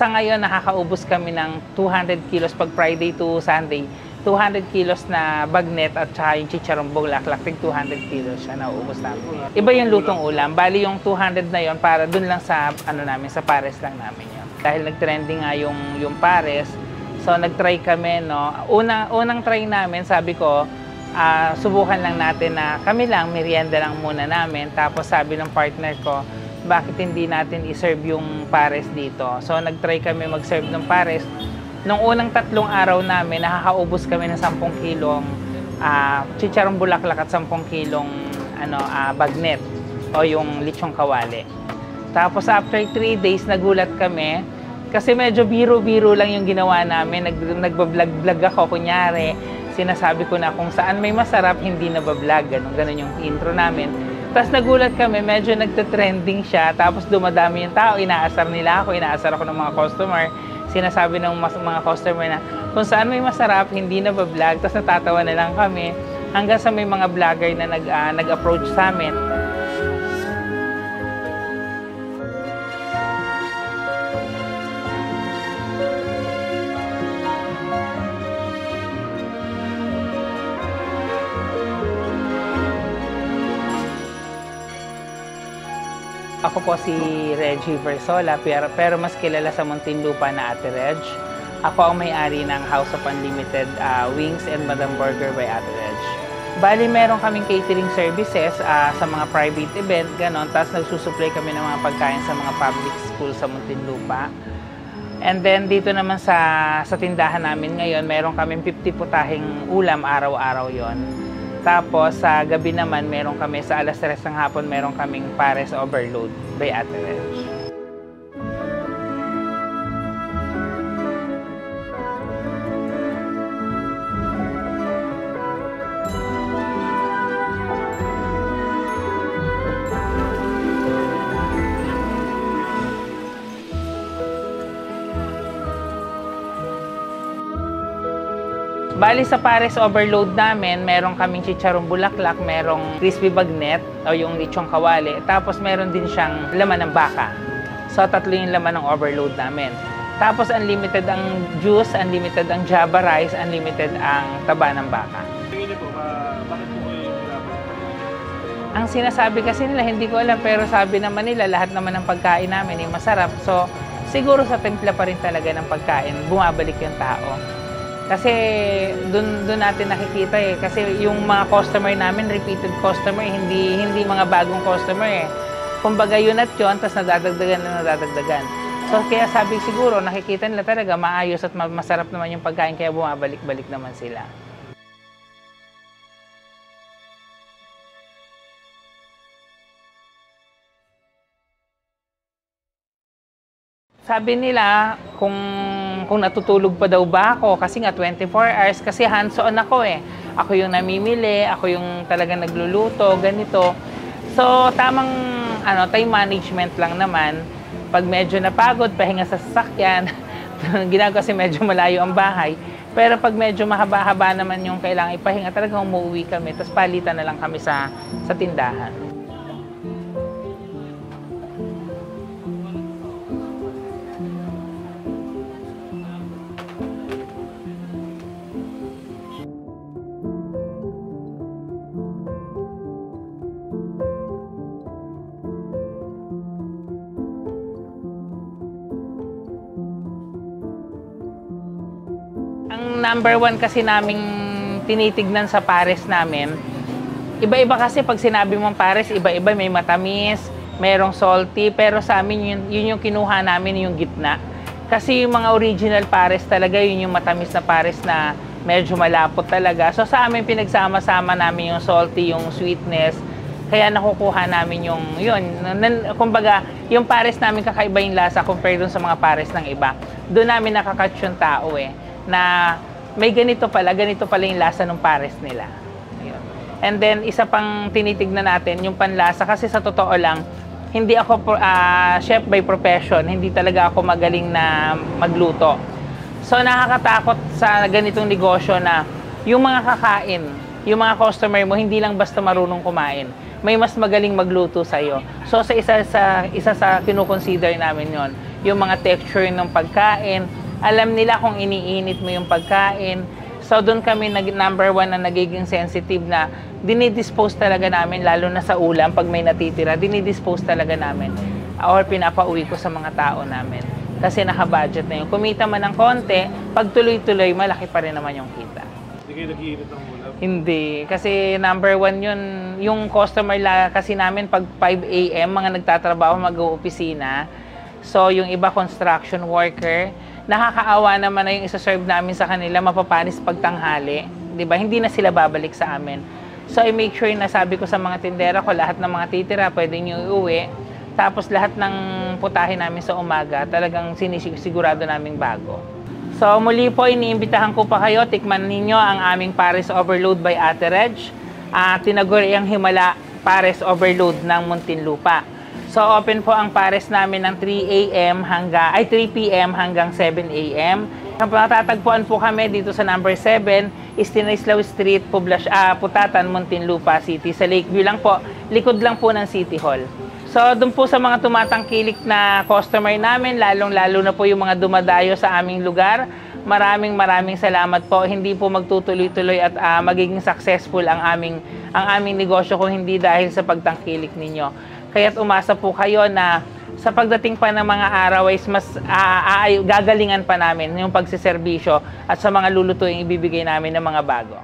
Sa ngayon, nakakaubos kami ng 200 kilos pag Friday to Sunday. 200 kilos na bagnet at saka yung chicharong bulaklak, 200 kilos siya nauubos namin. Iba yung lutong ulam. Bali yung 200 na yon para dun lang sa namin, sa pares lang namin yun. Dahil nag-trending nga yung pares, so nag-try kami, no. Unang try namin, sabi ko, subukan lang natin na kami lang, merienda lang muna namin. Tapos sabi ng partner ko, bakit hindi natin i-serve yung pares dito? So nag-try kami mag-serve ng pares. Nung unang 3 araw namin, nakakaubos kami ng 10 kilong chicharong bulaklak at 10 kilong bagnet o yung lechong kawali. Tapos after 3 days, nagulat kami kasi medyo biro-biro lang yung ginawa namin. Nagbablog ako, kunyari, sinasabi ko na kung saan may masarap, hindi nabablog. Ganun yung intro namin. Tapos nagulat kami, medyo nagte-trending siya. Tapos dumadami yung tao, inaasar nila ako, inaasar ako ng mga customer. Sinasabi ng mga customer na kung saan may masarap, hindi na ba-vlog. Tapos natatawa na lang kami hanggang sa may mga vlogger na nag-approach sa amin. Ako po si Reggie Versola, pero mas kilala sa Muntinlupa na Ate Reg. Ako ang may-ari ng House of Unlimited Wings and Madam Burger by Ate Reg. Bali, meron kaming catering services sa mga private event, ganon. Tapos nagsusupply kami ng mga pagkain sa mga public school sa Muntinlupa. And then dito naman sa tindahan namin ngayon, meron kaming 50 putahing ulam araw-araw yon. Tapos sa gabi naman, meron kami sa alas 3 ng hapon, meron kaming pares overload by Ate Reg. Bali sa pares overload namin, meron kaming chicharong bulaklak, merong crispy bagnet o yung lechong kawali, tapos meron din siyang laman ng baka. So 3 yung laman ng overload namin. Tapos unlimited ang juice, unlimited ang java rice, unlimited ang taba ng baka. Tingin niyo po, bakit po kayo yung Ang sinasabi kasi nila, hindi ko alam, pero sabi naman nila, lahat naman ng pagkain namin ay masarap. So siguro sa timpla pa rin talaga ng pagkain, bumabalik yung tao. Kasi doon natin nakikita kasi yung mga customer namin, repeated customer, hindi mga bagong customer Kumbaga yun at yun, tapos nadadagdagan. So kaya sabi siguro, nakikita nila talaga maayos at masarap naman yung pagkain, kaya bumabalik-balik naman sila. Sabi nila kung natutulog pa daw ba ako kasi nga 24 hours kasi hands-on ako Ako yung namimili, ako yung talagang nagluluto, ganito. So tamang time management lang naman. Pag medyo napagod, pahinga sa sasakyan. Ginagawa kasi medyo malayo ang bahay. Pero pag medyo mahaba-haba naman yung kailangan ipahinga, talagang umuwi kami. Tapos palitan na lang kami sa tindahan. Ang number 1 kasi naming tinitignan sa pares namin, iba-iba kasi pag sinabi mong pares, iba-iba, may matamis, merong salty, pero sa amin yun yung kinuha namin, yung gitna. Kasi yung mga original pares talaga, yun yung matamis na pares na medyo malapot talaga. So sa amin pinagsama-sama namin yung salty, yung sweetness, kaya nakukuha namin yung yun. Kumbaga, yung pares namin kakaiba yung lasa compared dun sa mga pares ng iba. Doon namin nakakatch yung tao na may ganito pala yung lasa ng pares nila. Ayun. And then, isa pang tinitignan natin, yung panlasa, kasi sa totoo lang, hindi ako chef by profession, hindi talaga ako magaling na magluto. So, nakakatakot sa ganitong negosyo na yung mga kakain, yung mga customer mo, hindi lang basta marunong kumain. may mas magaling magluto sa iyo. So sa isa sa kino-consider namin 'yon, yung mga texture ng pagkain, alam nila kung iniinit mo yung pagkain. So doon kami number one na nagiging sensitive na dinidispose talaga namin, lalo na sa ulam pag may natitira, dinidispose talaga namin or pinapauwi ko sa mga tao namin. Kasi naka-budget na yun. Kumita man ng konti, pag tuloy-tuloy, malaki pa rin naman yung kita. Hindi kayo nag-iinit ng ulam? Hindi. Kasi number one yun, yung customer kasi namin pag 5 a.m., mga nagtatrabaho, mag-opisina. So, yung iba construction worker, nakakaawa naman na yung isa-serve namin sa kanila, mapapanis pagtanghali. Diba? Hindi na sila babalik sa amin. So, I make sure na sabi ko sa mga tindera ko, lahat ng mga titira, pwede nyo iuwi. Tapos lahat ng putahe namin sa umaga, talagang sinisigurado naming bago. So muli po, iniimbitahan ko pa kayo, tikman ninyo ang aming Pares Overload by Ate Reg. Tinaguriang Himala Pares Overload ng Muntinlupa. So open po ang Pares namin ng 3 p.m. hanggang 7 a.m. Matatagpuan po kami dito sa number 7, Stanislao Street, Putatan, Muntinlupa City. Sa Lakeview lang po, likod lang po ng City Hall. So, doon po sa mga tumatangkilik na customer namin, lalong-lalo na po yung mga dumadayo sa aming lugar, maraming salamat po. Hindi po magtutuloy-tuloy at magiging successful ang aming negosyo kung hindi dahil sa pagtangkilik ninyo. Kaya't umasa po kayo na sa pagdating pa ng mga araw is mas gagalingan pa namin yung pagsiservisyo at sa mga lulutuing ibibigay namin ng mga bago.